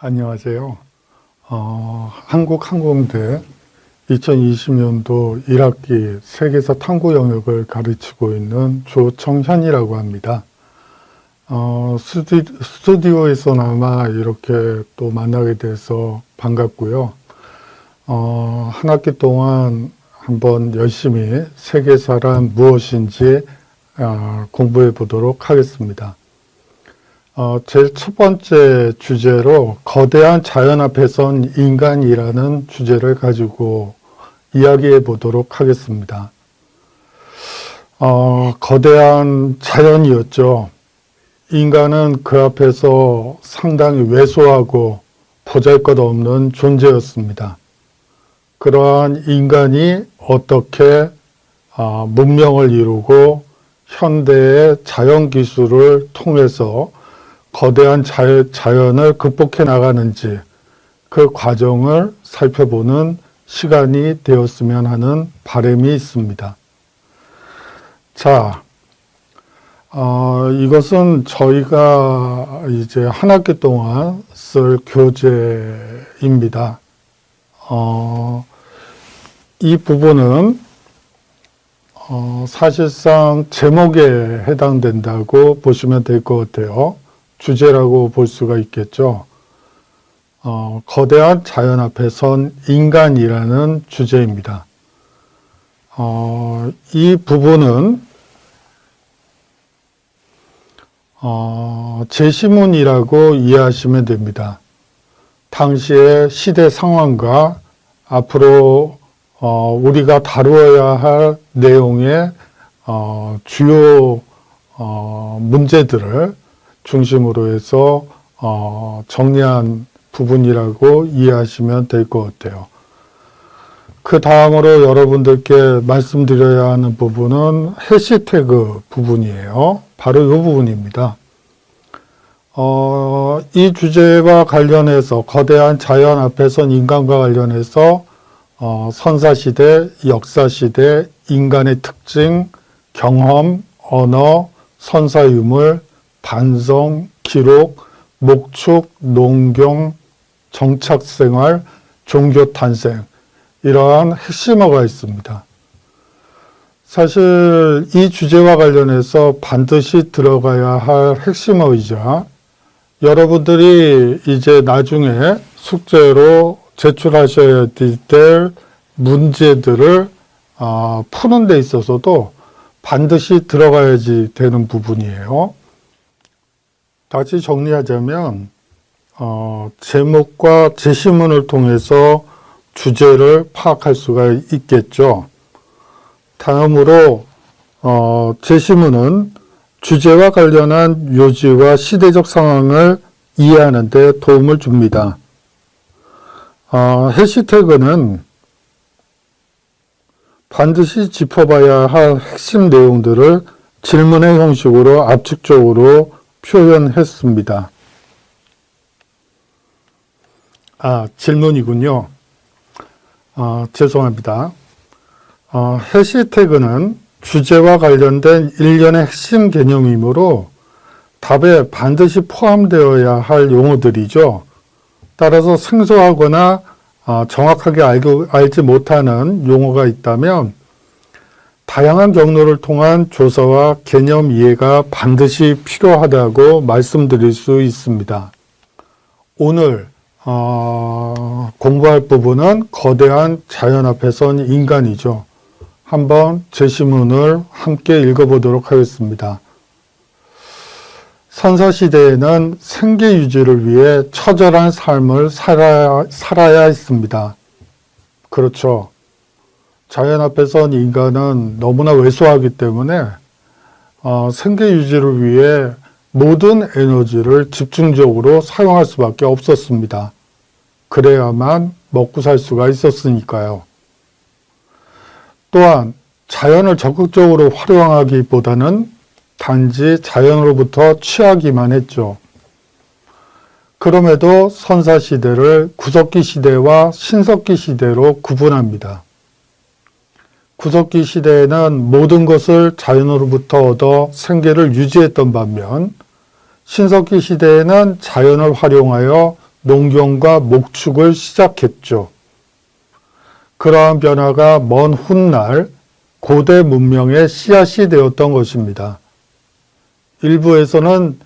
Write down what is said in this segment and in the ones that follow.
안녕하세요. 한국항공대 2020년도 1학기 세계사 탐구 영역을 가르치고 있는 조청현이라고 합니다. 스튜디오에서나마 이렇게 또 만나게 돼서 반갑고요. 한 학기 동안 한번 열심히 세계사란 무엇인지 공부해 보도록 하겠습니다. 제일 첫 번째 주제로 거대한 자연 앞에선 인간이라는 주제를 가지고 이야기해 보도록 하겠습니다. 거대한 자연이었죠. 인간은 그 앞에서 상당히 왜소하고 보잘것없는 존재였습니다. 그러한 인간이 어떻게 문명을 이루고 현대의 자연기술을 통해서 거대한 자연을 극복해 나가는지 그 과정을 살펴보는 시간이 되었으면 하는 바람이 있습니다. 자, 이것은 저희가 이제 한 학기 동안 쓸 교재입니다. 이 부분은 사실상 제목에 해당된다고 보시면 될 것 같아요. 주제라고 볼 수가 있겠죠. 거대한 자연 앞에 선 인간이라는 주제입니다. 이 부분은 제시문이라고 이해하시면 됩니다. 당시의 시대 상황과 앞으로 우리가 다루어야 할 내용의 주요 문제들을 중심으로 해서 정리한 부분이라고 이해하시면 될 것 같아요. 그 다음으로 여러분들께 말씀드려야 하는 부분은 해시태그 부분이에요. 바로 이 부분입니다. 이 주제와 관련해서 거대한 자연 앞에 선 인간과 관련해서 선사시대, 역사시대, 인간의 특징, 경험, 언어, 선사유물, 반성, 기록, 목축, 농경, 정착생활, 종교 탄생 이러한 핵심어가 있습니다. 사실 이 주제와 관련해서 반드시 들어가야 할 핵심어이자 여러분들이 이제 나중에 숙제로 제출하셔야 될 문제들을 푸는 데 있어서도 반드시 들어가야지 되는 부분이에요. 다시 정리하자면 제목과 제시문을 통해서 주제를 파악할 수가 있겠죠. 다음으로 제시문은 주제와 관련한 요지와 시대적 상황을 이해하는 데 도움을 줍니다. 해시태그는 반드시 짚어봐야 할 핵심 내용들을 질문의 형식으로 압축적으로 표현했습니다. 질문이군요. 죄송합니다. 해시태그는 주제와 관련된 일련의 핵심 개념이므로 답에 반드시 포함되어야 할 용어들이죠. 따라서 생소하거나 정확하게 알지 못하는 용어가 있다면 다양한 경로를 통한 조사와 개념 이해가 반드시 필요하다고 말씀드릴 수 있습니다. 오늘 공부할 부분은 거대한 자연 앞에 선 인간이죠. 한번 제시문을 함께 읽어보도록 하겠습니다. 선사시대에는 생계 유지를 위해 처절한 삶을 살아야 했습니다. 그렇죠. 자연 앞에 선 인간은 너무나 왜소하기 때문에 생계 유지를 위해 모든 에너지를 집중적으로 사용할 수밖에 없었습니다. 그래야만 먹고 살 수가 있었으니까요. 또한 자연을 적극적으로 활용하기보다는 단지 자연으로부터 취하기만 했죠. 그럼에도 선사시대를 구석기 시대와 신석기 시대로 구분합니다. 구석기 시대에는 모든 것을 자연으로부터 얻어 생계를 유지했던 반면 신석기 시대에는 자연을 활용하여 농경과 목축을 시작했죠. 그러한 변화가 먼 훗날 고대 문명의 씨앗이 되었던 것입니다. 일부에서는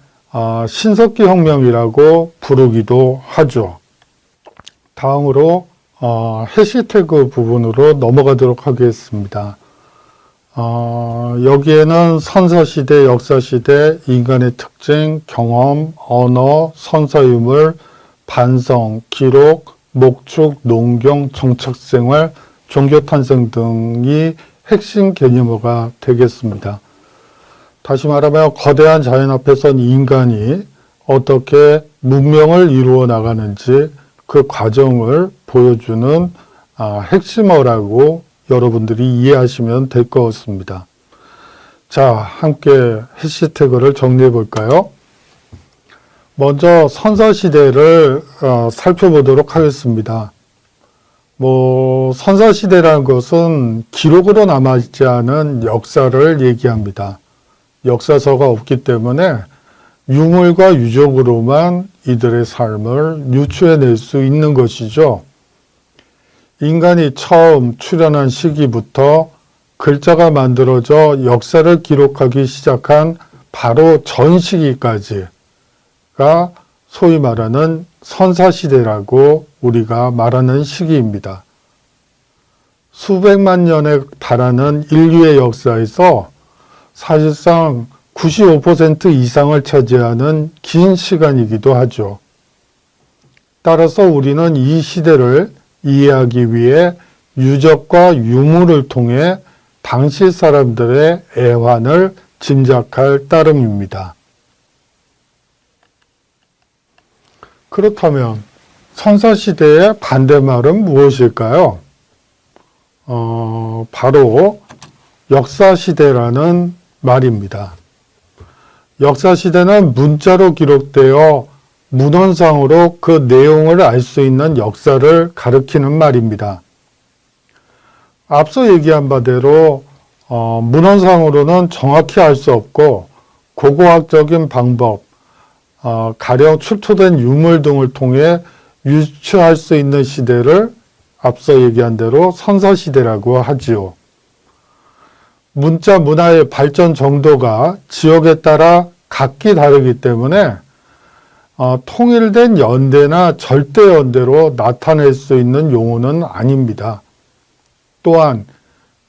신석기 혁명이라고 부르기도 하죠. 다음으로 해시태그 부분으로 넘어가도록 하겠습니다. 여기에는 선사시대, 역사시대, 인간의 특징, 경험, 언어, 선사유물, 반성, 기록, 목축, 농경, 정착생활, 종교탄생 등이 핵심 개념어가 되겠습니다. 다시 말하면 거대한 자연 앞에선 인간이 어떻게 문명을 이루어 나가는지 그 과정을 보여주는 핵심어라고 여러분들이 이해하시면 될 것 같습니다. 자, 함께 해시태그를 정리해 볼까요? 먼저 선사시대를 살펴보도록 하겠습니다. 선사시대라는 것은 기록으로 남아있지 않은 역사를 얘기합니다. 역사서가 없기 때문에 유물과 유적으로만 이들의 삶을 유추해낼 수 있는 것이죠. 인간이 처음 출현한 시기부터 글자가 만들어져 역사를 기록하기 시작한 바로 전 시기까지가 소위 말하는 선사시대라고 우리가 말하는 시기입니다. 수백만 년에 달하는 인류의 역사에서 사실상 95% 이상을 차지하는 긴 시간이기도 하죠. 따라서 우리는 이 시대를 이해하기 위해 유적과 유물을 통해 당시 사람들의 애환을 짐작할 따름입니다. 그렇다면 선사시대의 반대말은 무엇일까요? 바로 역사시대라는 말입니다. 역사시대는 문자로 기록되어 문헌상으로 그 내용을 알 수 있는 역사를 가리키는 말입니다. 앞서 얘기한 바대로 문헌상으로는 정확히 알 수 없고 고고학적인 방법, 가령 출토된 유물 등을 통해 유추할 수 있는 시대를 앞서 얘기한 대로 선사시대라고 하지요. 문자 문화의 발전 정도가 지역에 따라 각기 다르기 때문에 통일된 연대나 절대연대로 나타낼 수 있는 용어는 아닙니다. 또한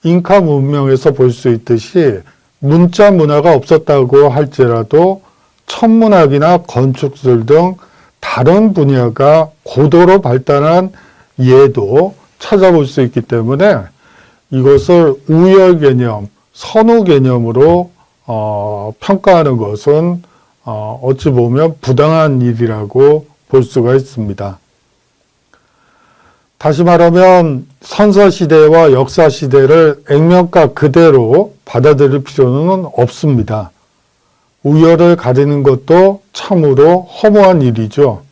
잉카 문명에서 볼 수 있듯이 문자 문화가 없었다고 할지라도 천문학이나 건축술 등 다른 분야가 고도로 발달한 예도 찾아볼 수 있기 때문에 이것을 우열 개념, 선호 개념으로 평가하는 것은 어찌 보면 부당한 일이라고 볼 수가 있습니다. 다시 말하면 선사시대와 역사시대를 액면가 그대로 받아들일 필요는 없습니다. 우열을 가리는 것도 참으로 허무한 일이죠.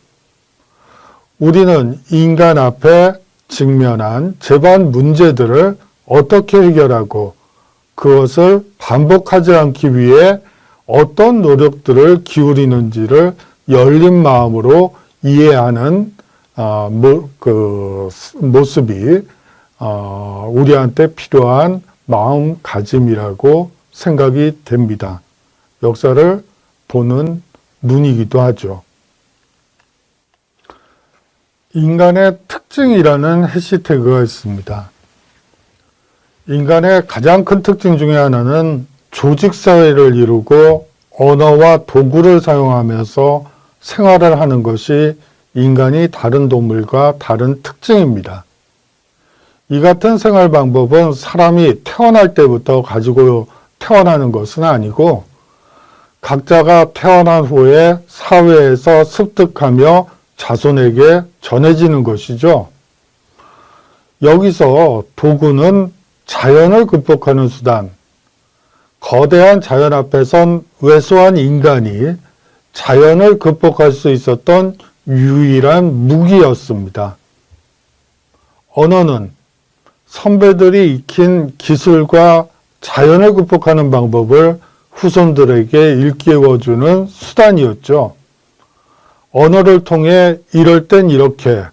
우리는 인간 앞에 직면한 재반 문제들을 어떻게 해결하고 그것을 반복하지 않기 위해 어떤 노력들을 기울이는지를 열린 마음으로 이해하는 모습이 우리한테 필요한 마음가짐이라고 생각이 됩니다. 역사를 보는 눈이기도 하죠. 인간의 특징이라는 해시태그가 있습니다. 인간의 가장 큰 특징 중에 하나는 조직사회를 이루고 언어와 도구를 사용하면서 생활을 하는 것이 인간이 다른 동물과 다른 특징입니다. 이 같은 생활 방법은 사람이 태어날 때부터 가지고 태어나는 것은 아니고 각자가 태어난 후에 사회에서 습득하며 자손에게 전해지는 것이죠. 여기서 도구는 자연을 극복하는 수단, 거대한 자연 앞에선 왜소한 인간이 자연을 극복할 수 있었던 유일한 무기였습니다. 언어는 선배들이 익힌 기술과 자연을 극복하는 방법을 후손들에게 일깨워주는 수단이었죠. 언어를 통해 이럴 땐 이렇게,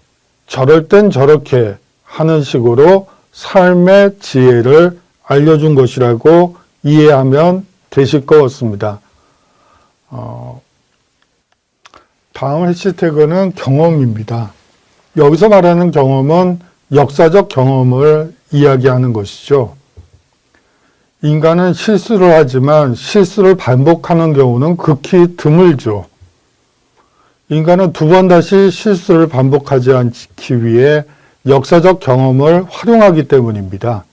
저럴 땐 저렇게 하는 식으로 삶의 지혜를 알려준 것이라고 이해하면 되실 것 같습니다. 다음 해시태그는 경험입니다. 여기서 말하는 경험은 역사적 경험을 이야기하는 것이죠. 인간은 실수를 하지만 실수를 반복하는 경우는 극히 드물죠. 인간은 두 번 다시 실수를 반복하지 않기 위해 역사적 경험을 활용하기 때문입니다.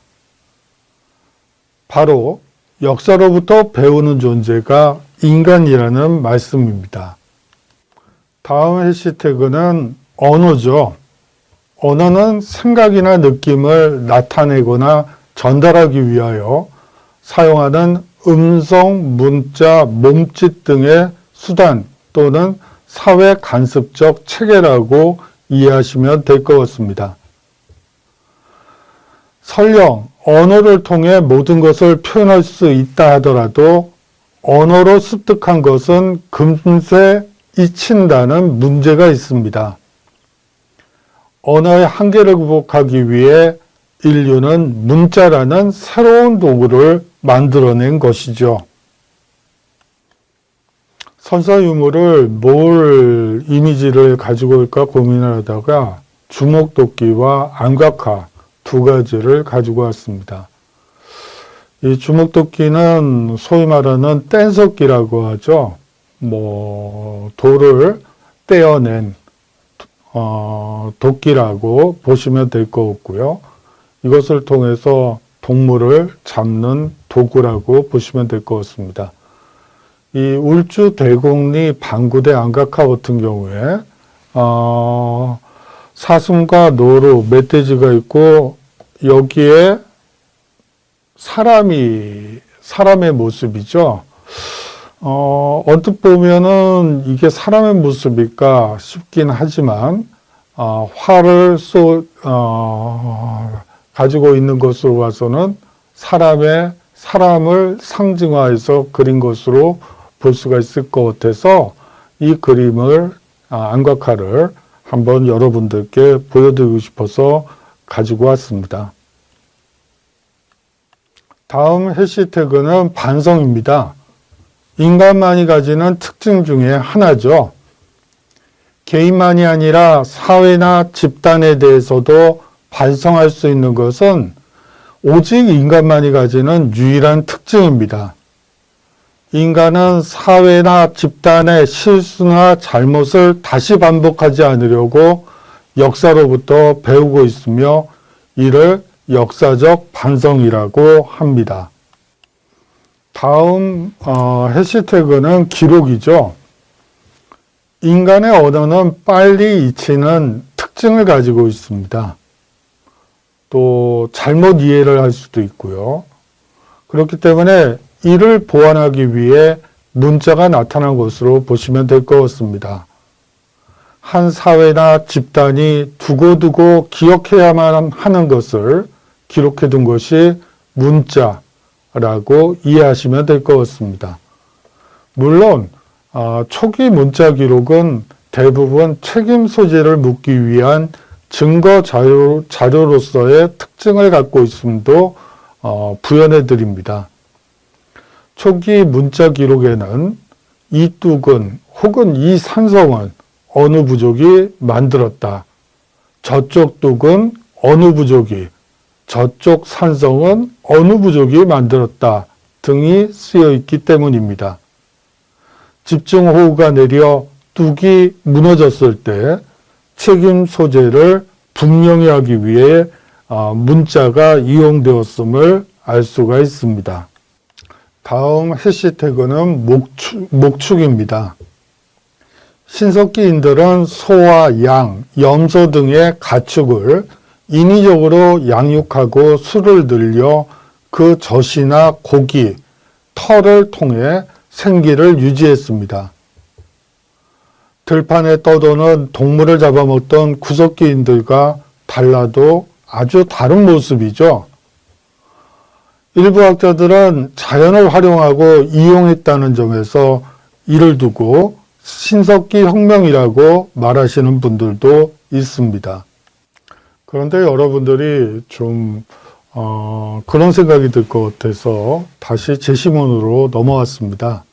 바로 역사로부터 배우는 존재가 인간이라는 말씀입니다. 다음 해시태그는 언어죠. 언어는 생각이나 느낌을 나타내거나 전달하기 위하여 사용하는 음성, 문자, 몸짓 등의 수단 또는 사회 간섭적 체계라고 이해하시면 될 것 같습니다. 설령 언어를 통해 모든 것을 표현할 수 있다 하더라도 언어로 습득한 것은 금세 잊힌다는 문제가 있습니다. 언어의 한계를 극복하기 위해 인류는 문자라는 새로운 도구를 만들어낸 것이죠. 선사 유물을 뭘 이미지를 가지고 올까 고민을 하다가 주먹도끼와 안각화 두 가지를 가지고 왔습니다. 이 주먹도끼는 소위 말하는 뗀석기라고 하죠. 돌을 떼어낸 도끼라고 보시면 될 것 같고요. 이것을 통해서 동물을 잡는 도구라고 보시면 될 것 같습니다. 이 울주 대곡리 방구대 안각화 같은 경우에 사슴과 노루, 멧돼지가 있고 여기에 사람의 모습이죠. 언뜻 보면은 이게 사람의 모습일까 싶긴 하지만 활을 가지고 있는 것으로 봐서는 사람을 상징화해서 그린 것으로 볼 수가 있을 것 같아서 이 그림을 안각화를 한번 여러분들께 보여드리고 싶어서 가지고 왔습니다. 다음 해시태그는 반성입니다. 인간만이 가지는 특징 중에 하나죠. 개인만이 아니라 사회나 집단에 대해서도 반성할 수 있는 것은 오직 인간만이 가지는 유일한 특징입니다. 인간은 사회나 집단의 실수나 잘못을 다시 반복하지 않으려고 역사로부터 배우고 있으며 이를 역사적 반성이라고 합니다. 다음 해시태그는 기록이죠. 인간의 언어는 빨리 잊히는 특징을 가지고 있습니다. 또 잘못 이해를 할 수도 있고요. 그렇기 때문에 이를 보완하기 위해 문자가 나타난 것으로 보시면 될 것 같습니다. 한 사회나 집단이 두고두고 기억해야만 하는 것을 기록해 둔 것이 문자라고 이해하시면 될 것 같습니다. 물론 초기 문자 기록은 대부분 책임 소재를 묻기 위한 증거 자료로서의 특징을 갖고 있음도 부연해 드립니다. 초기 문자 기록에는 이 뚝은 혹은 이 산성은 어느 부족이 만들었다. 저쪽 뚝은 어느 부족이, 저쪽 산성은 어느 부족이 만들었다 등이 쓰여 있기 때문입니다. 집중호우가 내려 뚝이 무너졌을 때 책임 소재를 분명히 하기 위해 문자가 이용되었음을 알 수가 있습니다. 다음 해시태그는 목축입니다. 신석기인들은 소와 양, 염소 등의 가축을 인위적으로 양육하고 수를 늘려 그 젖이나 고기, 털을 통해 생기를 유지했습니다. 들판에 떠도는 동물을 잡아먹던 구석기인들과 달라도 아주 다른 모습이죠. 일부 학자들은 자연을 활용하고 이용했다는 점에서 이를 두고 신석기 혁명이라고 말하시는 분들도 있습니다. 그런데 여러분들이 좀 그런 생각이 들 것 같아서 다시 제시문으로 넘어왔습니다.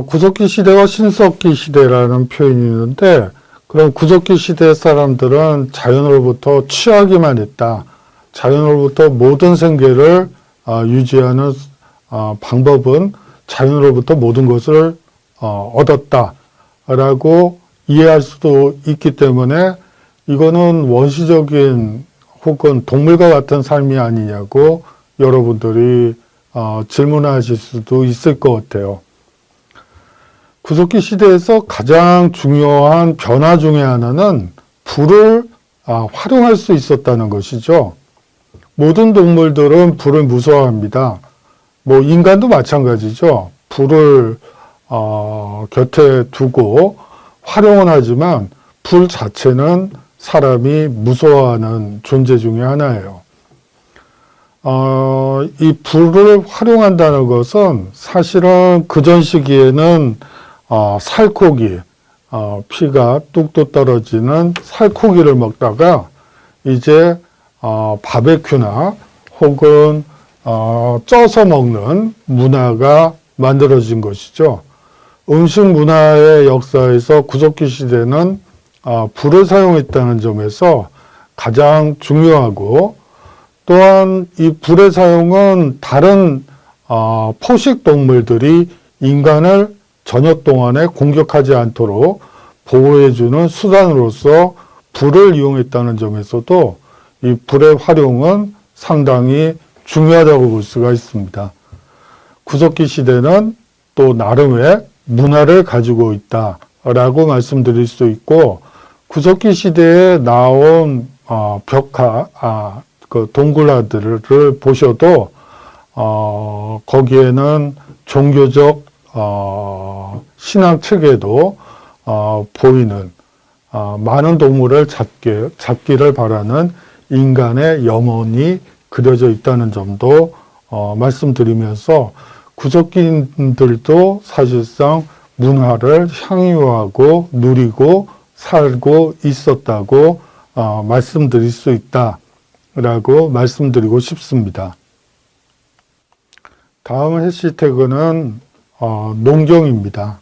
구석기 시대와 신석기 시대라는 표현이 있는데, 그럼 구석기 시대 사람들은 자연으로부터 취하기만 했다. 자연으로부터 모든 생계를 유지하는 방법은 자연으로부터 모든 것을 얻었다라고 이해할 수도 있기 때문에 이거는 원시적인 혹은 동물과 같은 삶이 아니냐고 여러분들이 질문하실 수도 있을 것 같아요. 구석기 시대에서 가장 중요한 변화 중에 하나는 불을 활용할 수 있었다는 것이죠. 모든 동물들은 불을 무서워합니다. 뭐 인간도 마찬가지죠. 불을 곁에 두고 활용은 하지만 불 자체는 사람이 무서워하는 존재 중에 하나예요. 이 불을 활용한다는 것은 사실은 그전 시기에는 살코기, 피가 뚝뚝 떨어지는 살코기를 먹다가 이제 바베큐나 혹은 쪄서 먹는 문화가 만들어진 것이죠. 음식 문화의 역사에서 구석기 시대는 불을 사용했다는 점에서 가장 중요하고, 또한 이 불의 사용은 다른 포식 동물들이 인간을 저녁 동안에 공격하지 않도록 보호해주는 수단으로서 불을 이용했다는 점에서도 이 불의 활용은 상당히 중요하다고 볼 수가 있습니다. 구석기 시대는 또 나름의 문화를 가지고 있다라고 말씀드릴 수 있고, 구석기 시대에 나온 벽화, 그 동굴화들을 보셔도 거기에는 종교적 신앙 체계도 보이는, 많은 동물을 잡기를 바라는 인간의 영혼이 그려져 있다는 점도 말씀드리면서, 구석기인들도 사실상 문화를 향유하고 누리고 살고 있었다고 말씀드릴 수 있다라고 말씀드리고 싶습니다. 다음 해시태그는 농경입니다.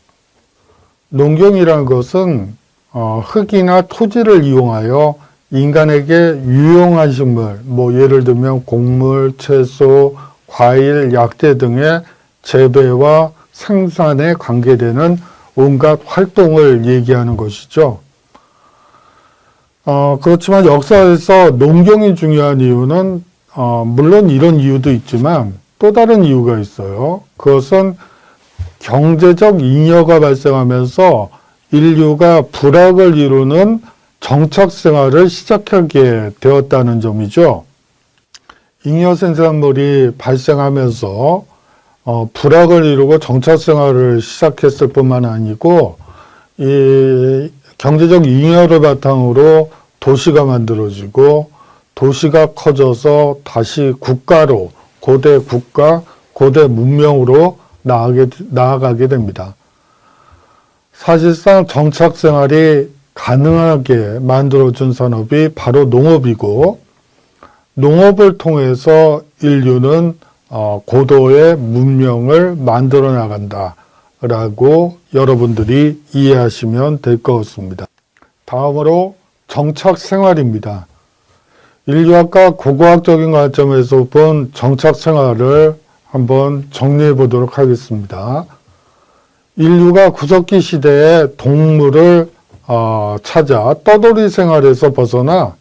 농경이라는 것은 흙이나 토지를 이용하여 인간에게 유용한 식물, 뭐 예를 들면 곡물, 채소, 과일, 약재 등의 재배와 생산에 관계되는 온갖 활동을 얘기하는 것이죠. 그렇지만 역사에서 농경이 중요한 이유는 물론 이런 이유도 있지만 또 다른 이유가 있어요. 그것은 경제적 잉여가 발생하면서 인류가 부락을 이루는 정착 생활을 시작하게 되었다는 점이죠. 잉여 생산물이 발생하면서 부락을 이루고 정착 생활을 시작했을 뿐만 아니고, 이 경제적 잉여를 바탕으로 도시가 만들어지고, 도시가 커져서 다시 국가로, 고대 국가, 고대 문명으로 나아가게 됩니다. 사실상 정착 생활이 가능하게 만들어준 산업이 바로 농업이고, 농업을 통해서 인류는 고도의 문명을 만들어 나간다라고 여러분들이 이해하시면 될 것 같습니다. 다음으로 정착 생활입니다. 인류학과 고고학적인 관점에서 본 정착 생활을 한번 정리해 보도록 하겠습니다. 인류가 구석기 시대에 동물을 찾아 떠돌이 생활에서 벗어나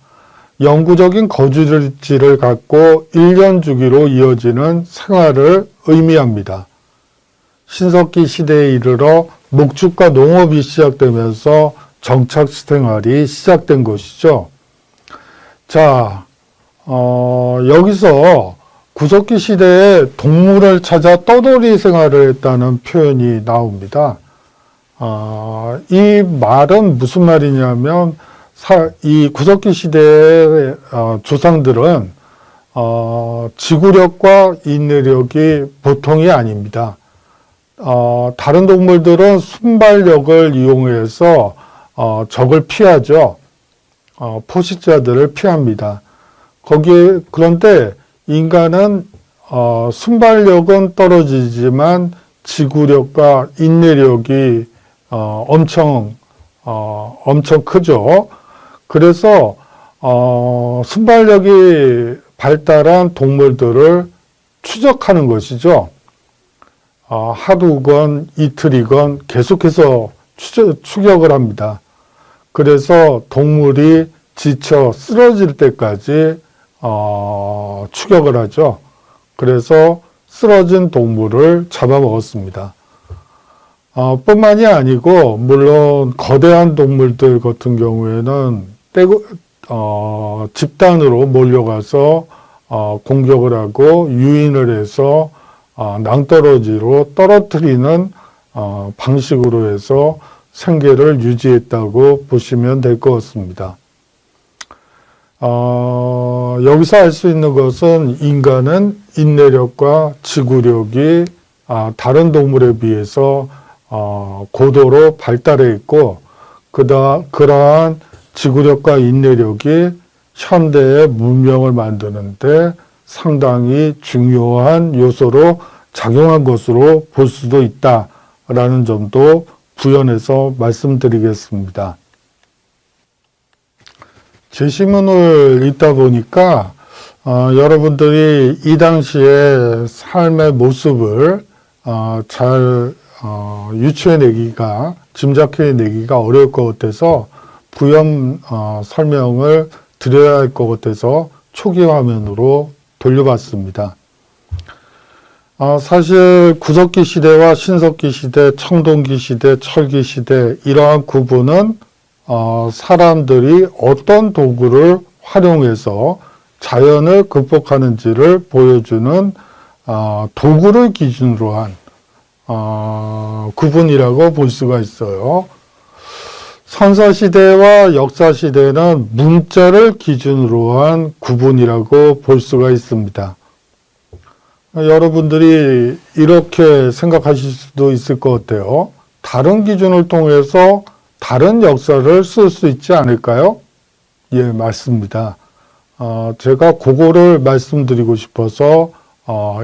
영구적인 거주지를 갖고 1년 주기로 이어지는 생활을 의미합니다. 신석기 시대에 이르러 목축과 농업이 시작되면서 정착 생활이 시작된 것이죠. 자, 여기서 구석기 시대에 동물을 찾아 떠돌이 생활을 했다는 표현이 나옵니다. 이 말은 무슨 말이냐면, 이 구석기 시대의 조상들은 지구력과 인내력이 보통이 아닙니다. 다른 동물들은 순발력을 이용해서 적을 피하죠. 포식자들을 피합니다. 그런데 인간은 순발력은 떨어지지만 지구력과 인내력이 엄청 크죠. 그래서 순발력이 발달한 동물들을 추적하는 것이죠. 하루건 이틀이건 계속해서 추격을 합니다. 그래서 동물이 지쳐 쓰러질 때까지 추격을 하죠. 그래서 쓰러진 동물을 잡아먹었습니다. 뿐만이 아니고 물론 거대한 동물들 같은 경우에는 집단으로 몰려가서 공격을 하고 유인을 해서 낭떠러지로 떨어뜨리는 방식으로 해서 생계를 유지했다고 보시면 될 것 같습니다. 여기서 알 수 있는 것은 인간은 인내력과 지구력이 다른 동물에 비해서 고도로 발달해 있고 그러한 지구력과 인내력이 현대의 문명을 만드는데 상당히 중요한 요소로 작용한 것으로 볼 수도 있다라는 점도 부연해서 말씀드리겠습니다. 제시문을 읽다 보니까 여러분들이 이 당시의 삶의 모습을 잘 유추해내기가, 짐작해내기가 어려울 것 같아서 부연 설명을 드려야 할 것 같아서 초기 화면으로 돌려봤습니다. 사실 구석기 시대와 신석기 시대, 청동기 시대, 철기 시대 이러한 구분은 사람들이 어떤 도구를 활용해서 자연을 극복하는지를 보여주는 도구를 기준으로 한 구분이라고 볼 수가 있어요. 선사시대와 역사시대는 문자를 기준으로 한 구분이라고 볼 수가 있습니다. 여러분들이 이렇게 생각하실 수도 있을 것 같아요. 다른 기준을 통해서 다른 역사를 쓸 수 있지 않을까요? 예, 맞습니다. 제가 그거를 말씀드리고 싶어서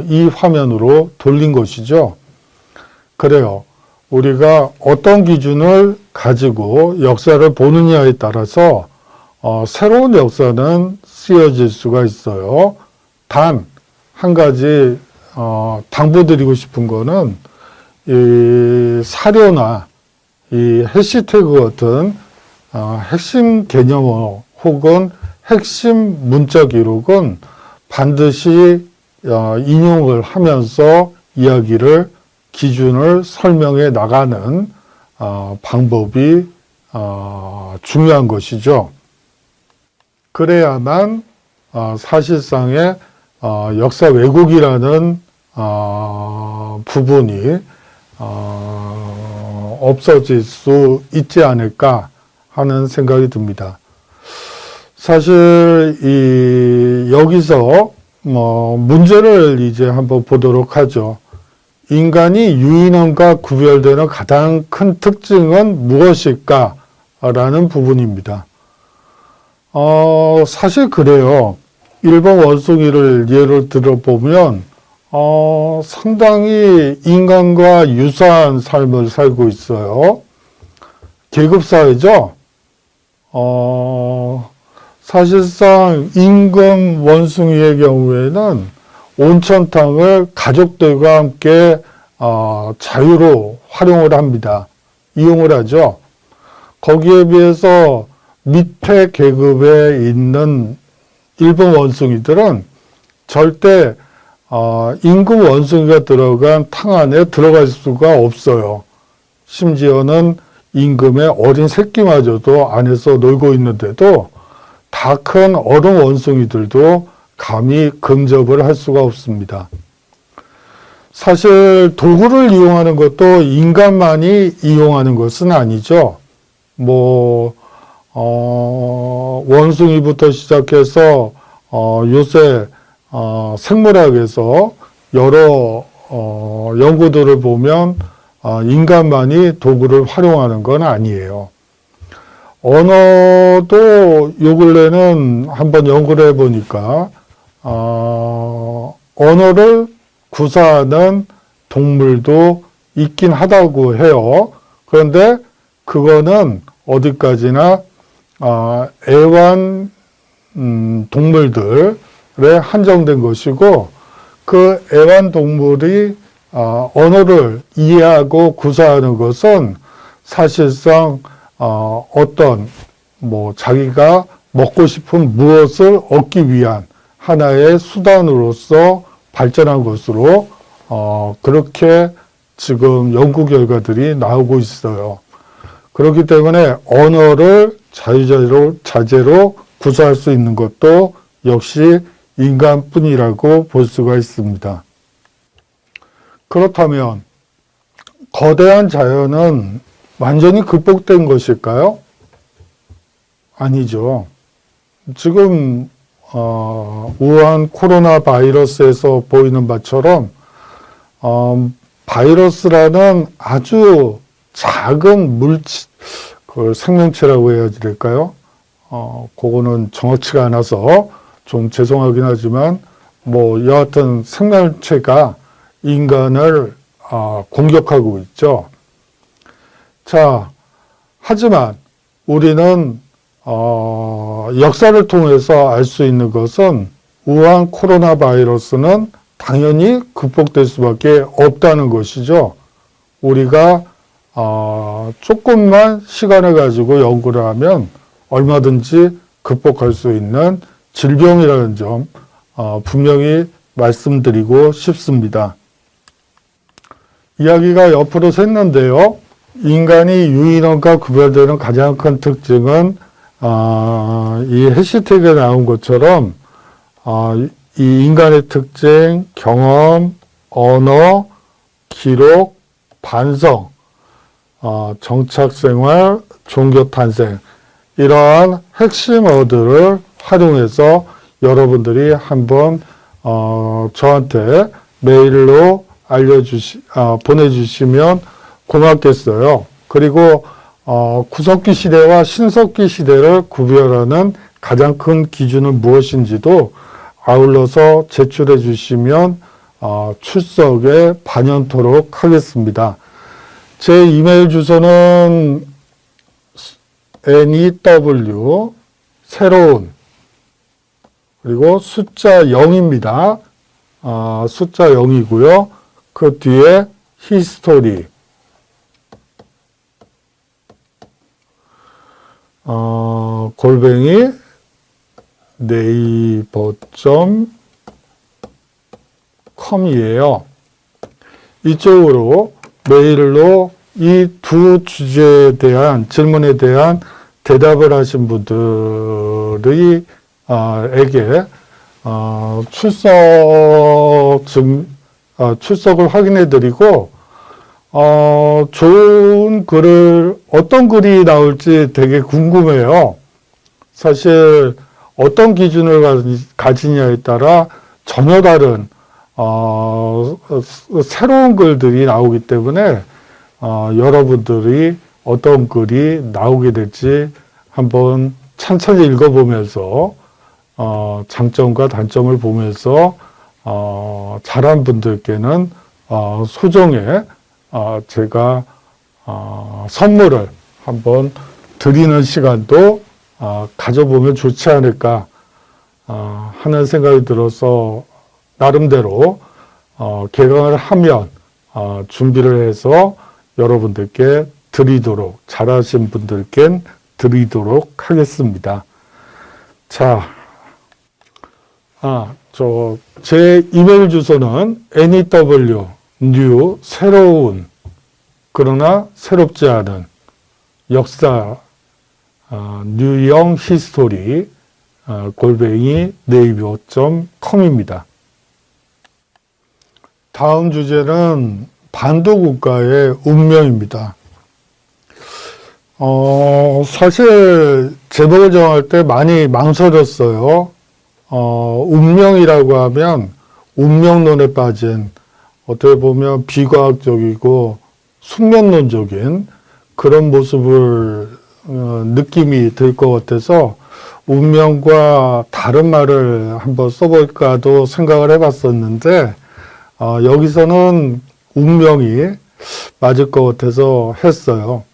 이 화면으로 돌린 것이죠. 그래요. 우리가 어떤 기준을 가지고 역사를 보느냐에 따라서 새로운 역사는 쓰여질 수가 있어요. 단 한 가지 당부드리고 싶은 거는 이 사료나 이 해시태그 같은 핵심 개념어 혹은 핵심 문자 기록은 반드시 인용을 하면서 이야기를 기준을 설명해 나가는 방법이 중요한 것이죠. 그래야만 사실상의 역사 왜곡이라는 부분이 없어질 수 있지 않을까 하는 생각이 듭니다. 사실 여기서 문제를 이제 한번 보도록 하죠. 인간이 유인원과 구별되는 가장 큰 특징은 무엇일까? 라는 부분입니다. 사실 그래요. 일본 원숭이를 예로 들어보면 상당히 인간과 유사한 삶을 살고 있어요. 계급사회죠. 사실상 임금 원숭이의 경우에는 온천탕을 가족들과 함께 자유로 활용을 합니다. 이용을 하죠. 거기에 비해서 밑에 계급에 있는 일본 원숭이들은 절대 임금 원숭이가 들어간 탕 안에 들어갈 수가 없어요. 심지어는 임금의 어린 새끼마저도 안에서 놀고 있는데도 다 큰 어른 원숭이들도 감히 근접을 할 수가 없습니다. 사실 도구를 이용하는 것도 인간만이 이용하는 것은 아니죠. 원숭이부터 시작해서 요새 생물학에서 여러 연구들을 보면 인간만이 도구를 활용하는 건 아니에요. 언어도 요 근래는 한번 연구를 해보니까 언어를 구사하는 동물도 있긴 하다고 해요. 그런데 그거는 어디까지나 애완 동물들에 한정된 것이고, 그 애완동물이 언어를 이해하고 구사하는 것은 사실상 어떤 자기가 먹고 싶은 무엇을 얻기 위한 하나의 수단으로서 발전한 것으로 그렇게 지금 연구 결과들이 나오고 있어요. 그렇기 때문에 언어를 자재로 구사할 수 있는 것도 역시 인간뿐이라고 볼 수가 있습니다. 그렇다면 거대한 자연은 완전히 극복된 것일까요? 아니죠. 지금 우한 코로나 바이러스에서 보이는 바처럼 바이러스라는 아주 작은 그 생명체라고 해야 될까요? 그거는 정확치가 않아서 좀 죄송하긴 하지만 여하튼 생명체가 인간을 공격하고 있죠. 자, 하지만 우리는 역사를 통해서 알 수 있는 것은 우한 코로나 바이러스는 당연히 극복될 수밖에 없다는 것이죠. 우리가 조금만 시간을 가지고 연구를 하면 얼마든지 극복할 수 있는 질병이라는 점 분명히 말씀드리고 싶습니다. 이야기가 옆으로 샜는데요. 인간이 유인원과 구별되는 가장 큰 특징은 이 해시태그에 나온 것처럼 이 인간의 특징, 경험, 언어, 기록, 반성, 정착생활, 종교탄생, 이러한 핵심 어들을 활용해서 여러분들이 한번 저한테 메일로 보내주시면 고맙겠어요. 그리고 구석기 시대와 신석기 시대를 구별하는 가장 큰 기준은 무엇인지도 아울러서 제출해 주시면 출석에 반영토록 하겠습니다. 제 이메일 주소는 NEW 새로운 그리고 숫자 0입니다. 숫자 0이고요. 그 뒤에 히스토리 골뱅이 naver.com이에요. 이쪽으로 메일로 이 두 주제에 대한 질문에 대한 대답을 하신 분들이 에게 출석을 확인해 드리고 좋은 글을 어떤 글이 나올지 되게 궁금해요. 사실 어떤 기준을 가지냐에 따라 전혀 다른 새로운 글들이 나오기 때문에 여러분들이 어떤 글이 나오게 될지 한번 천천히 읽어보면서 장점과 단점을 보면서 잘한 분들께는 소정의 제가 선물을 한번 드리는 시간도 가져보면 좋지 않을까 하는 생각이 들어서 나름대로 개강을 하면 준비를 해서 여러분들께 드리도록, 잘하신 분들께 드리도록 하겠습니다. 자, 제 이메일 주소는 new, new, 새로운, 그러나 새롭지 않은 역사, 뉴형 히스토리, 골뱅이 네이버.com입니다. 다음 주제는 반도 국가의 운명입니다. 사실 제목을 정할 때 많이 망설였어요. 운명이라고 하면 운명론에 빠진 어떻게 보면 비과학적이고 숙명론적인 그런 모습을 느낌이 들 것 같아서 운명과 다른 말을 한번 써볼까도 생각을 해봤었는데 여기서는 운명이 맞을 것 같아서 했어요.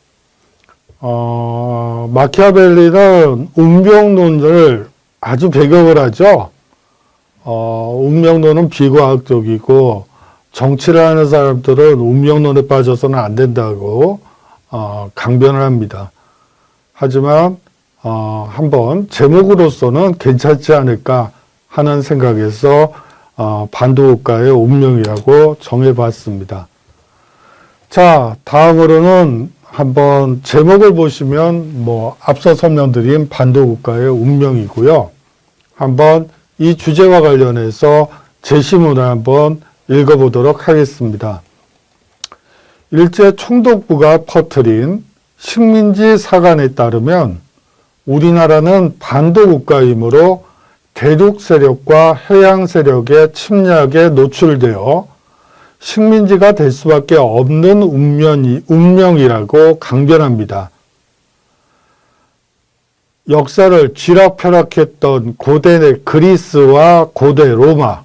마키아벨리는 운명론을 아주 배격을 하죠. 운명론은 비과학적이고 정치를 하는 사람들은 운명론에 빠져서는 안 된다고 강변을 합니다. 하지만 한번 제목으로서는 괜찮지 않을까 하는 생각에서 반도국가의 운명이라고 정해봤습니다. 자, 다음으로는 한번 제목을 보시면 앞서 설명드린 반도국가의 운명이고요. 한번 이 주제와 관련해서 제시문을 한번 읽어보도록 하겠습니다. 일제 총독부가 퍼뜨린 식민지 사관에 따르면 우리나라는 반도국가이므로 대륙 세력과 해양 세력의 침략에 노출되어 식민지가 될 수밖에 없는 운명이라고 강변합니다. 역사를 쥐락펴락했던 고대 그리스와 고대 로마,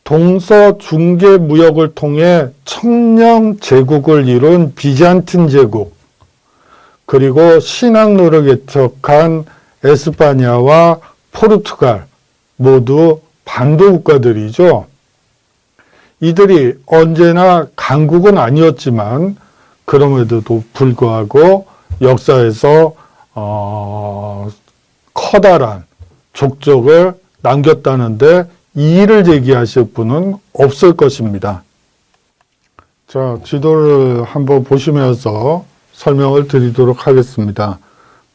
동서중계 무역을 통해 청령 제국을 이룬 비잔틴 제국, 그리고 신학로를 개척한 에스파냐와 포르투갈 모두 반도국가들이죠. 이들이 언제나 강국은 아니었지만 그럼에도 불구하고 역사에서 커다란 족적을 남겼다는데 이의를 제기하실 분은 없을 것입니다. 자, 지도를 한번 보시면서 설명을 드리도록 하겠습니다.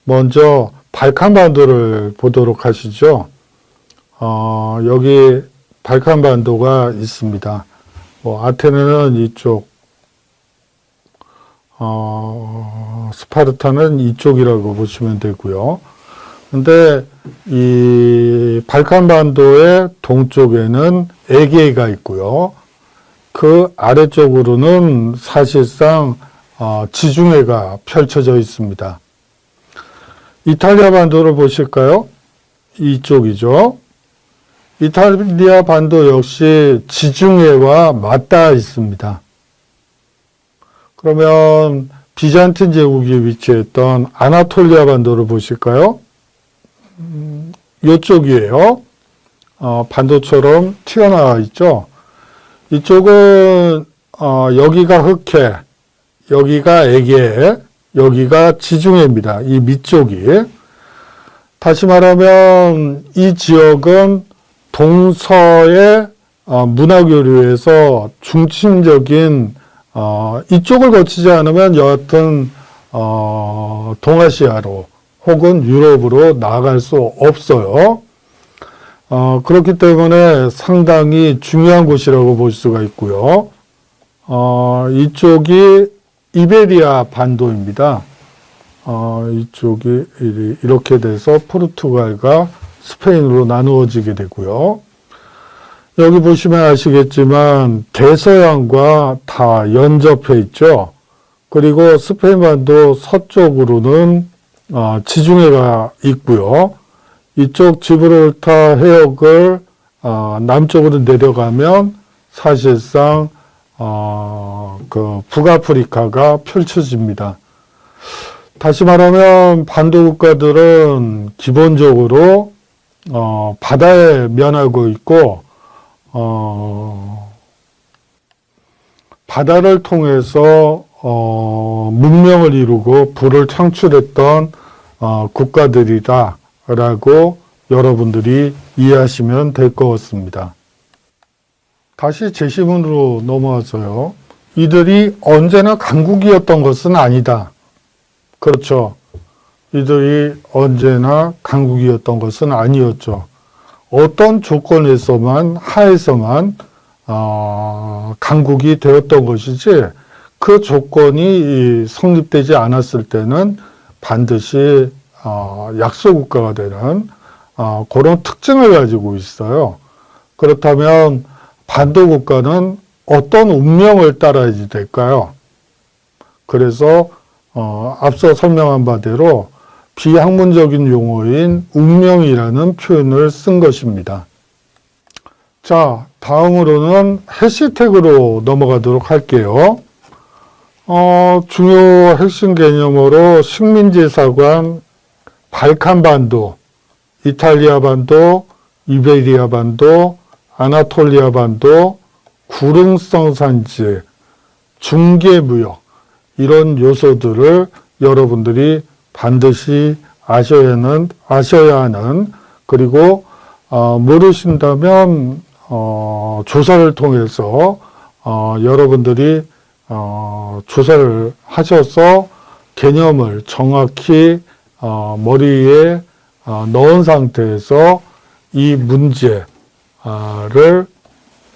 먼저 발칸반도를 보도록 하시죠. 여기 발칸반도가 있습니다. 아테네는 이쪽, 스파르타는 이쪽이라고 보시면 되고요. 근데 이 발칸반도의 동쪽에는 에게가 있고요. 그 아래쪽으로는 사실상 지중해가 펼쳐져 있습니다. 이탈리아 반도를 보실까요? 이쪽이죠. 이탈리아 반도 역시 지중해와 맞닿아 있습니다. 그러면 비잔틴 제국이 위치했던 아나톨리아 반도를 보실까요? 이쪽이에요. 반도처럼 튀어나와 있죠. 이쪽은 여기가 흑해, 여기가 에게, 여기가 지중해입니다. 이 밑쪽이. 다시 말하면 이 지역은 동서의 문화교류에서 중심적인 이쪽을 거치지 않으면 여하튼 동아시아로 혹은 유럽으로 나아갈 수 없어요. 그렇기 때문에 상당히 중요한 곳이라고 볼 수가 있고요. 이쪽이 이베리아 반도입니다. 이쪽이 이렇게 돼서 포르투갈과 스페인으로 나누어지게 되고요. 여기 보시면 아시겠지만 대서양과 다 연접해 있죠. 그리고 스페인 반도 서쪽으로는 지중해가 있고요. 이쪽 지브롤타 해역을 남쪽으로 내려가면 사실상 그 북아프리카가 펼쳐집니다. 다시 말하면 반도 국가들은 기본적으로 바다에 면하고 있고 바다를 통해서 문명을 이루고 부를 창출했던 국가들이다라고 여러분들이 이해하시면 될 것 같습니다. 다시 제시문으로 넘어와서요. 이들이 언제나 강국이었던 것은 아니다. 그렇죠. 이들이 언제나 강국이었던 것은 아니었죠. 어떤 조건에서만 하에서만 강국이 되었던 것이지 그 조건이 성립되지 않았을 때는 반드시 약소국가가 되는 그런 특징을 가지고 있어요. 그렇다면 반도국가는 어떤 운명을 따라야 될까요? 그래서 앞서 설명한 바대로 비학문적인 용어인 운명이라는 표현을 쓴 것입니다. 자, 다음으로는 해시태그로 넘어가도록 할게요. 중요 핵심 개념으로 식민지 사관, 발칸반도, 이탈리아 반도, 이베리아 반도, 아나톨리아 반도, 구릉성 산지, 중개무역, 이런 요소들을 여러분들이 반드시 아셔야 하는, 그리고 모르신다면 조사를 통해서 여러분들이 조사를 하셔서 개념을 정확히 머리에 넣은 상태에서 이 문제를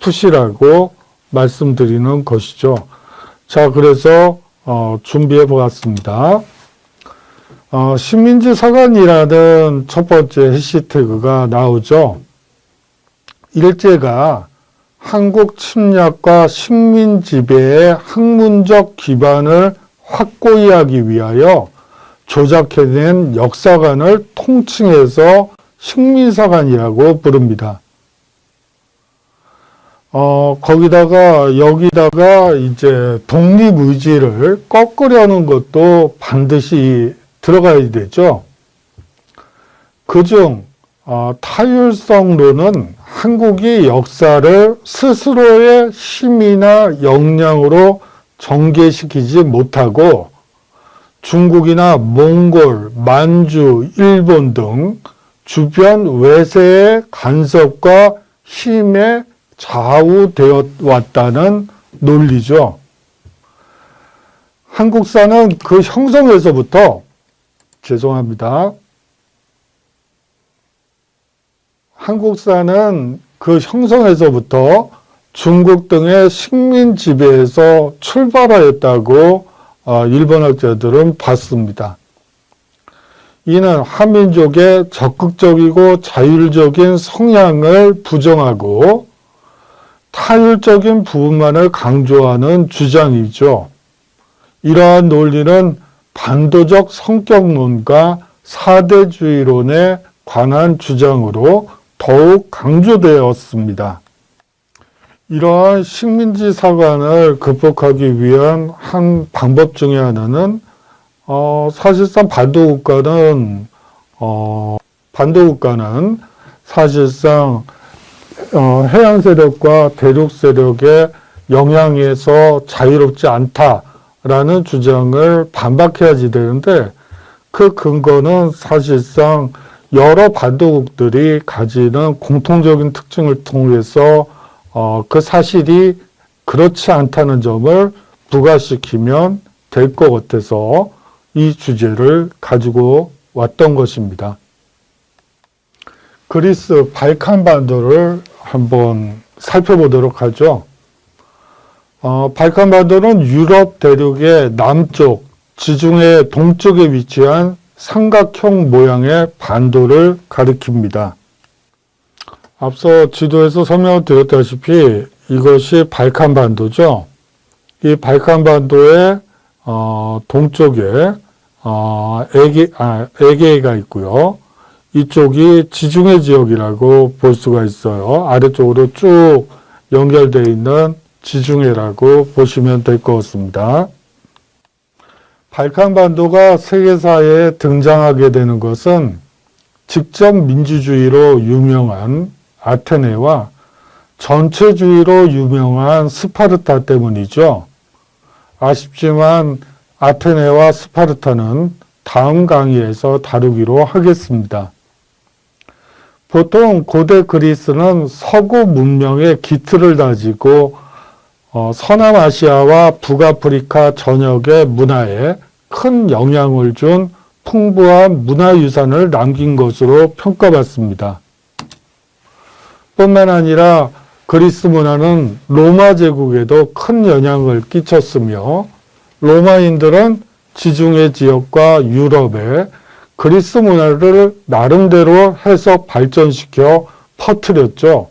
푸시라고 말씀드리는 것이죠. 자, 그래서 준비해 보았습니다. 식민지 사관이라는 첫 번째 해시태그가 나오죠. 일제가 한국 침략과 식민 지배의 학문적 기반을 확고히 하기 위하여 조작해낸 역사관을 통칭해서 식민사관이라고 부릅니다. 여기다가 이제 독립의지를 꺾으려는 것도 반드시 들어가야 되죠. 그중 타율성론은 한국이 역사를 스스로의 힘이나 역량으로 전개시키지 못하고 중국이나 몽골, 만주, 일본 등 주변 외세의 간섭과 힘에 좌우되어 왔다는 논리죠. 한국사는 그 형성에서부터 한국사는 그 형성에서부터 중국 등의 식민 지배에서 출발하였다고 일본학자들은 봤습니다. 이는 한민족의 적극적이고 자율적인 성향을 부정하고 타율적인 부분만을 강조하는 주장이죠. 이러한 논리는 반도적 성격론과 사대주의론에 관한 주장으로 더욱 강조되었습니다. 이러한 식민지 사관을 극복하기 위한 한 방법 중에 하나는 사실상 반도국가는 사실상 해양 세력과 대륙 세력의 영향에서 자유롭지 않다라는 주장을 반박해야지 되는데, 그 근거는 사실상 여러 반도국들이 가지는 공통적인 특징을 통해서 그 사실이 그렇지 않다는 점을 부각시키면 될 것 같아서 이 주제를 가지고 왔던 것입니다. 그리스 발칸반도를 한번 살펴보도록 하죠. 발칸반도는 유럽 대륙의 남쪽, 지중해 동쪽에 위치한 삼각형 모양의 반도를 가리킵니다. 앞서 지도에서 설명을 드렸다시피 이것이 발칸반도죠. 이 발칸반도의 동쪽에 에게해가 있고요. 이쪽이 지중해 지역이라고 볼 수가 있어요. 아래쪽으로 쭉 연결되어 있는 지중해라고 보시면 될 것 같습니다. 발칸반도가 세계사에 등장하게 되는 것은 직접 민주주의로 유명한 아테네와 전체주의로 유명한 스파르타 때문이죠. 아쉽지만 아테네와 스파르타는 다음 강의에서 다루기로 하겠습니다. 보통 고대 그리스는 서구 문명의 기틀을 다지고 서남아시아와 북아프리카 전역의 문화에 큰 영향을 준 풍부한 문화유산을 남긴 것으로 평가받습니다. 뿐만 아니라 그리스 문화는 로마 제국에도 큰 영향을 끼쳤으며 로마인들은 지중해 지역과 유럽에 그리스 문화를 나름대로 해석 발전시켜 퍼뜨렸죠.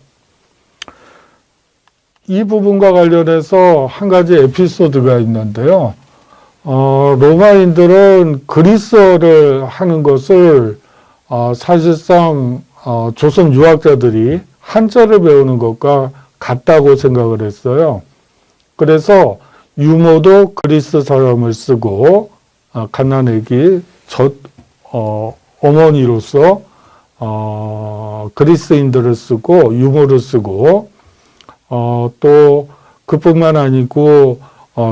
이 부분과 관련해서 한 가지 에피소드가 있는데요. 로마인들은 그리스어를 하는 것을 사실상 조선 유학자들이 한자를 배우는 것과 같다고 생각을 했어요. 그래서 유모도 그리스 사람을 쓰고 갓난아기 어머니로서 그리스인들을 쓰고 유모를 쓰고 또 그뿐만 아니고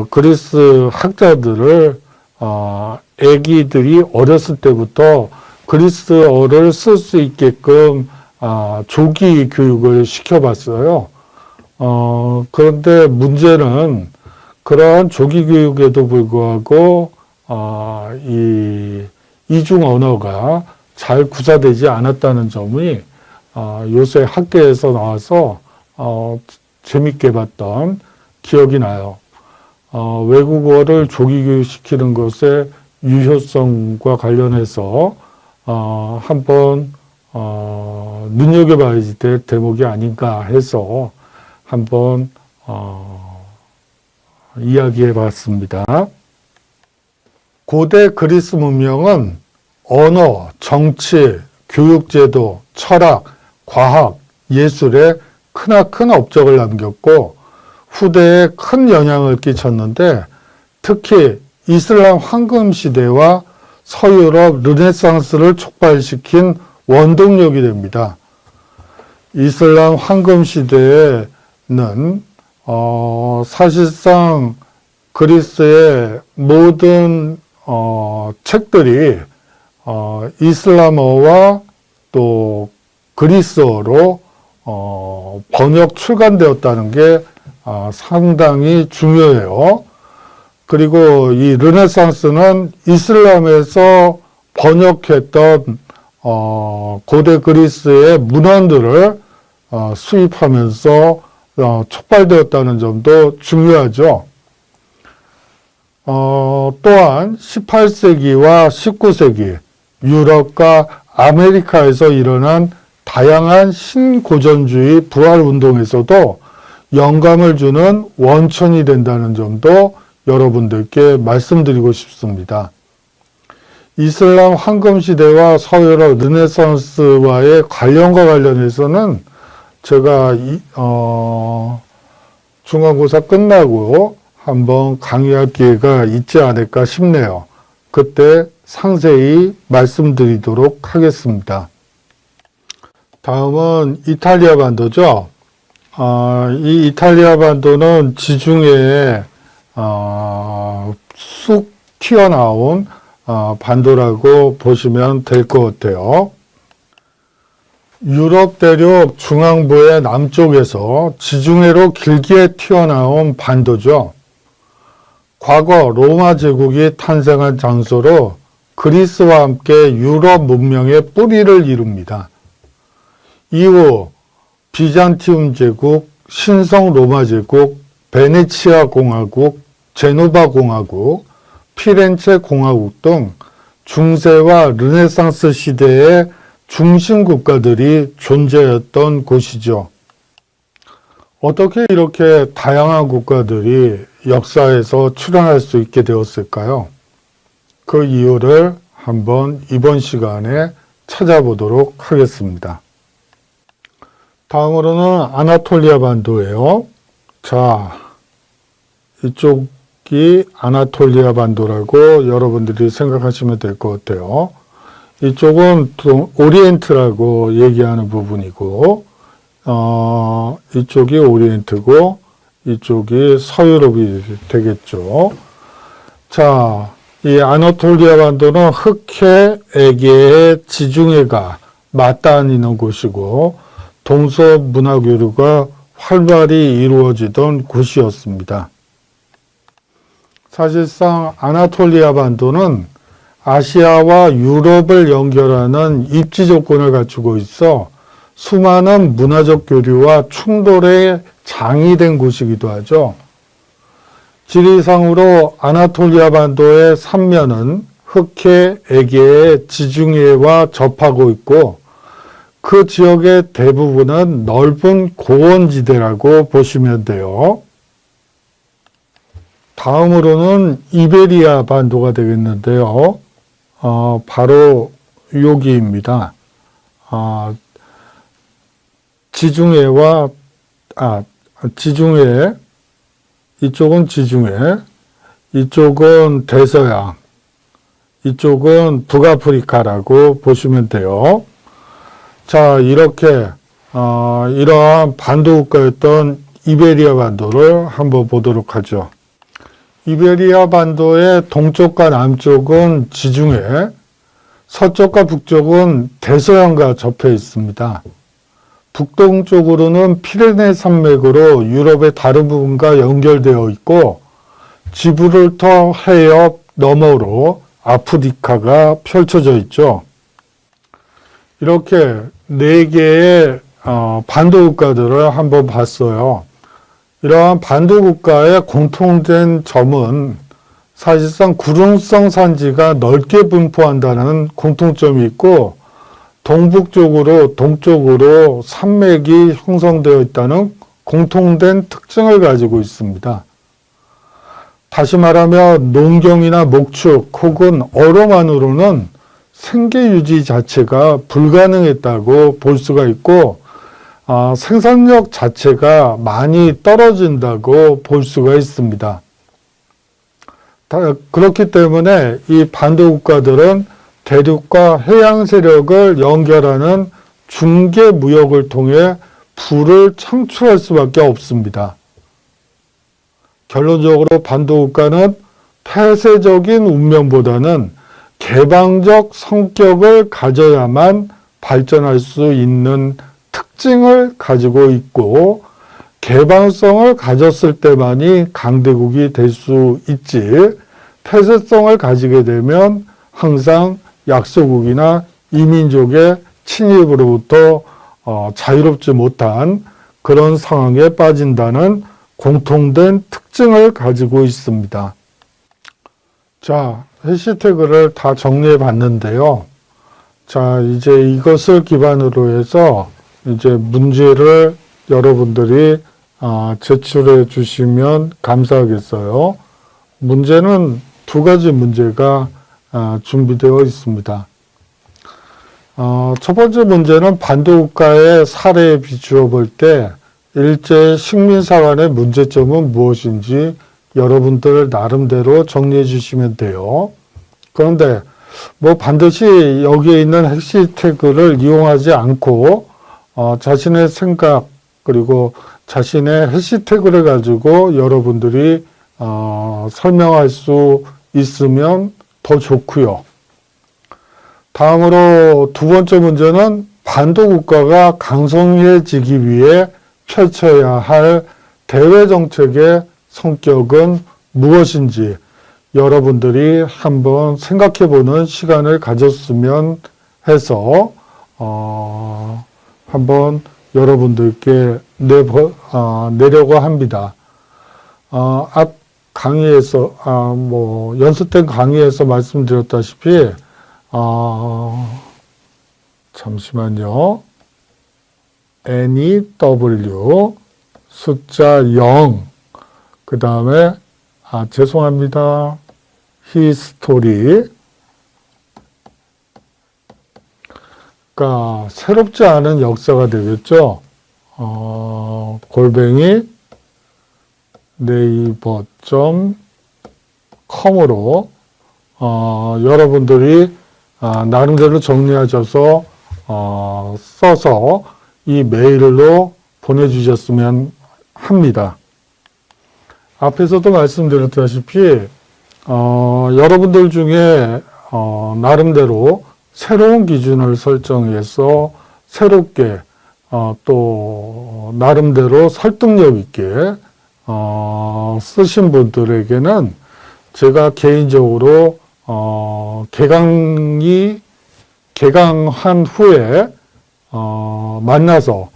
그리스 학자들을 아기들이 어렸을 때부터 그리스어를 쓸 수 있게끔 조기 교육을 시켜봤어요. 그런데 문제는 그러한 조기 교육에도 불구하고 이 이중 언어가 잘 구사되지 않았다는 점이 요새 학계에서 나와서 재밌게 봤던 기억이 나요. 외국어를 조기 교육시키는 것의 유효성과 관련해서 한번 눈여겨봐야 될 대목이 아닌가 해서 한번 이야기해 봤습니다. 고대 그리스 문명은 언어, 정치, 교육제도, 철학, 과학, 예술에 크나큰 업적을 남겼고 후대에 큰 영향을 끼쳤는데 특히 이슬람 황금 시대와 서유럽 르네상스를 촉발시킨 원동력이 됩니다. 이슬람 황금 시대에는 사실상 그리스의 모든 책들이 이슬람어와 또 그리스어로 번역 출간되었다는 게 상당히 중요해요. 그리고 이 르네상스는 이슬람에서 번역했던 고대 그리스의 문헌들을 수입하면서 촉발되었다는 점도 중요하죠. 또한 18세기와 19세기 유럽과 아메리카에서 일어난 다양한 신고전주의 부활운동에서도 영감을 주는 원천이 된다는 점도 여러분들께 말씀드리고 싶습니다. 이슬람 황금시대와 서유럽 르네상스와의 관련과 관련해서는 제가 중간고사 끝나고 한번 강의할 기회가 있지 않을까 싶네요. 그때 상세히 말씀드리도록 하겠습니다. 다음은 이탈리아 반도죠. 이 이탈리아 반도는 지중해에 쑥 튀어나온 반도라고 보시면 될 것 같아요. 유럽 대륙 중앙부의 남쪽에서 지중해로 길게 튀어나온 반도죠. 과거 로마 제국이 탄생한 장소로 그리스와 함께 유럽 문명의 뿌리를 이룹니다. 이후 비잔티움 제국, 신성 로마 제국, 베네치아 공화국, 제노바 공화국, 피렌체 공화국 등 중세와 르네상스 시대의 중심 국가들이 존재했던 곳이죠. 어떻게 이렇게 다양한 국가들이 역사에서 출현할 수 있게 되었을까요? 그 이유를 한번 이번 시간에 찾아보도록 하겠습니다. 다음으로는 아나톨리아 반도예요. 자, 이쪽이 아나톨리아 반도라고 여러분들이 생각하시면 될 것 같아요. 이쪽은 오리엔트라고 얘기하는 부분이고, 이쪽이 오리엔트고, 이쪽이 서유럽이 되겠죠. 자, 이 아나톨리아 반도는 흑해, 에게해, 지중해가 맞닿아있는 곳이고, 동서 문화 교류가 활발히 이루어지던 곳이었습니다. 사실상 아나톨리아 반도는 아시아와 유럽을 연결하는 입지 조건을 갖추고 있어 수많은 문화적 교류와 충돌의 장이 된 곳이기도 하죠. 지리상으로 아나톨리아 반도의 삼면은 흑해, 에게해, 지중해와 접하고 있고 그 지역의 대부분은 넓은 고원지대라고 보시면 돼요. 다음으로는 이베리아 반도가 되겠는데요. 바로 여기입니다. 지중해와, 지중해, 이쪽은 지중해, 이쪽은 대서양, 이쪽은 북아프리카라고 보시면 돼요. 자, 이렇게, 이러한 반도 국가였던 이베리아 반도를 한번 보도록 하죠. 이베리아 반도의 동쪽과 남쪽은 지중해, 서쪽과 북쪽은 대서양과 접해 있습니다. 북동쪽으로는 피레네 산맥으로 유럽의 다른 부분과 연결되어 있고, 지브롤터 해협 너머로 아프리카가 펼쳐져 있죠. 이렇게 네 개의 반도 국가들을 한번 봤어요. 이러한 반도 국가의 공통된 점은 사실상 구름성 산지가 넓게 분포한다는 공통점이 있고, 동쪽으로 산맥이 형성되어 있다는 공통된 특징을 가지고 있습니다. 다시 말하면 농경이나 목축 혹은 어로만으로는 생계 유지 자체가 불가능했다고 볼 수가 있고, 생산력 자체가 많이 떨어진다고 볼 수가 있습니다. 그렇기 때문에 이 반도 국가들은 대륙과 해양 세력을 연결하는 중개 무역을 통해 부를 창출할 수밖에 없습니다. 결론적으로 반도 국가는 폐쇄적인 운명보다는 개방적 성격을 가져야만 발전할 수 있는 특징을 가지고 있고, 개방성을 가졌을 때만이 강대국이 될 수 있지, 폐쇄성을 가지게 되면 항상 약소국이나 이민족의 침입으로부터 자유롭지 못한 그런 상황에 빠진다는 공통된 특징을 가지고 있습니다. 자, 해시태그를 다 정리해 봤는데요. 자, 이제 이것을 기반으로 해서 이제 문제를 여러분들이 제출해 주시면 감사하겠어요. 문제는 두 가지 문제가 준비되어 있습니다. 첫 번째 문제는 반도 국가의 사례에 비추어 볼 때 일제 식민사관의 문제점은 무엇인지 여러분들 나름대로 정리해 주시면 돼요. 그런데 반드시 여기에 있는 해시태그를 이용하지 않고 자신의 생각 그리고 자신의 해시태그를 가지고 여러분들이 설명할 수 있으면 더 좋고요. 다음으로 두 번째 문제는 반도 국가가 강성해지기 위해 펼쳐야 할 대외 정책의 성격은 무엇인지 여러분들이 한번 생각해보는 시간을 가졌으면 해서 한번 여러분들께 내려고 합니다. 앞 강의에서 연습된 강의에서 말씀드렸다시피 잠시만요. NEW 숫자 0 그 다음에 죄송합니다. 히스토리 그러니까 새롭지 않은 역사가 되겠죠. 골뱅이 네이버.com으로 여러분들이 나름대로 정리하셔서 써서 이 메일로 보내주셨으면 합니다. 앞에서도 말씀드렸다시피 여러분들 중에 나름대로 새로운 기준을 설정해서 새롭게 또 나름대로 설득력 있게 쓰신 분들에게는 제가 개인적으로 개강한 후에 만나서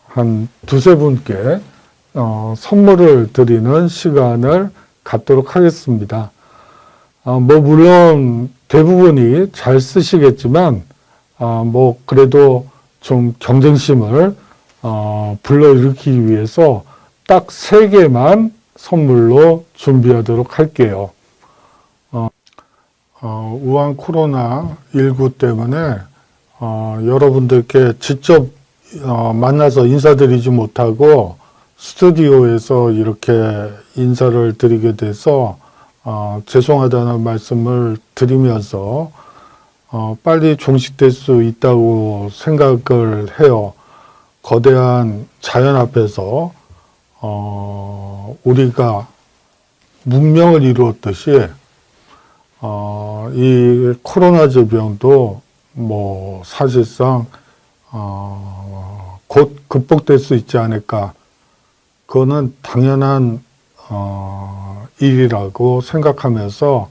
한 두세 분께 선물을 드리는 시간을 갖도록 하겠습니다. 물론 대부분이 잘 쓰시겠지만 그래도 좀 경쟁심을 불러일으키기 위해서 딱 3개만 선물로 준비하도록 할게요. 우한 코로나19 때문에 여러분들께 직접 만나서 인사드리지 못하고 스튜디오에서 이렇게 인사를 드리게 돼서 죄송하다는 말씀을 드리면서 빨리 종식될 수 있다고 생각을 해요. 거대한 자연 앞에서 우리가 문명을 이루었듯이 이 코로나 질병도 사실상 곧 극복될 수 있지 않을까. 그거는 당연한 일이라고 생각하면서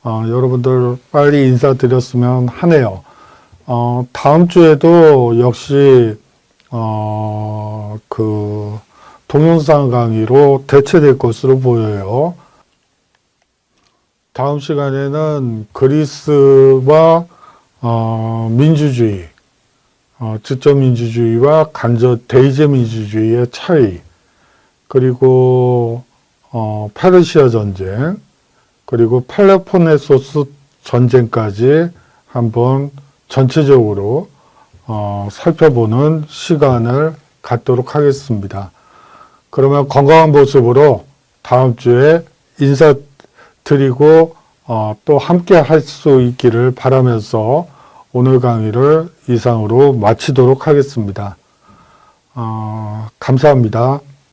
여러분들 빨리 인사드렸으면 하네요. 다음 주에도 역시 그 동영상 강의로 대체될 것으로 보여요. 다음 시간에는 그리스와 민주주의, 지적 민주주의와 간접 대의제 민주주의의 차이, 그리고 페르시아 전쟁, 그리고 펠로폰네소스 전쟁까지 한번 전체적으로 살펴보는 시간을 갖도록 하겠습니다. 그러면 건강한 모습으로 다음 주에 인사드리고 또 함께 할 수 있기를 바라면서 오늘 강의를 이상으로 마치도록 하겠습니다. 감사합니다.